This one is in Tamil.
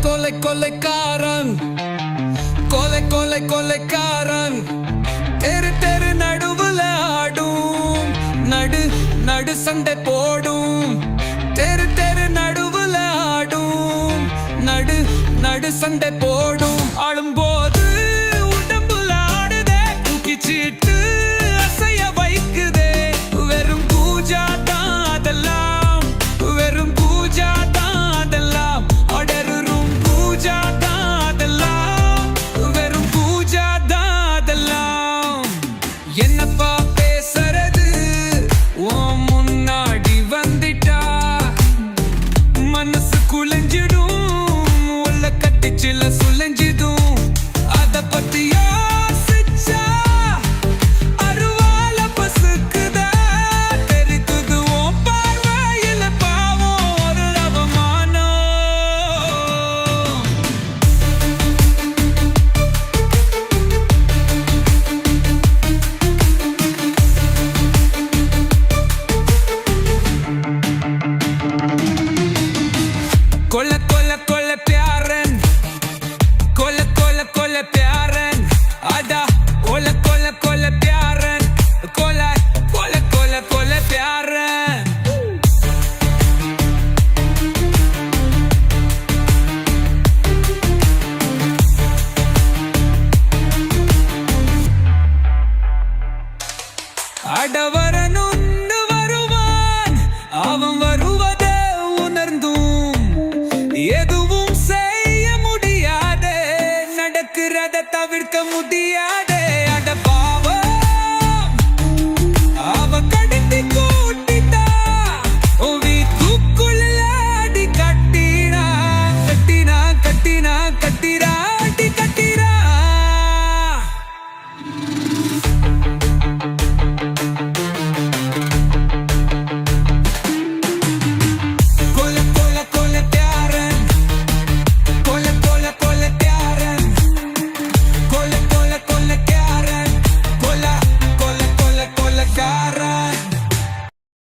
கொலைக்காரன் கொலைக்காரன் தெரு நடுவுல ஆடும் நடு சண்டை போடும் தெரு நடுவுல ஆடும் நடு சண்டை போடும் ஆளும்போது உடம்புல ஆடுதே தூக்கிச்சிட்டு அசைய வைக்குதே வெறும் பூஜா தான் அதெல்லாம் வெறும் பூஜா தான் அதெல்லாம் அடரும் பூஜா தான் அதெல்லாம் வெறும் பூஜா தான் அதெல்லாம் என்னப்பா பேசுறது உன் முன்னாடி வந்துட்டா மனசு குலைஞ்சிடும் உள்ள கட்டிச்சில சுலைஞ்சிடும் அத பத்தி யோசிச்சா அருவால பசுக்குதா தெரிக்குது உன் பார்வையில பாவம் ஒரு அவமானம் கொல்ல பியாரன் கொல்ல பியாரன் அதா கொல்ல பியாரன் கொல்ல பியாரன் அடவரன் ஒன்று வருவான் அவன் வருவதை உணர்ந்தும் எதுவும் செய்ய முடியாதே நடக்கிறத தவிர்க்க முடியாது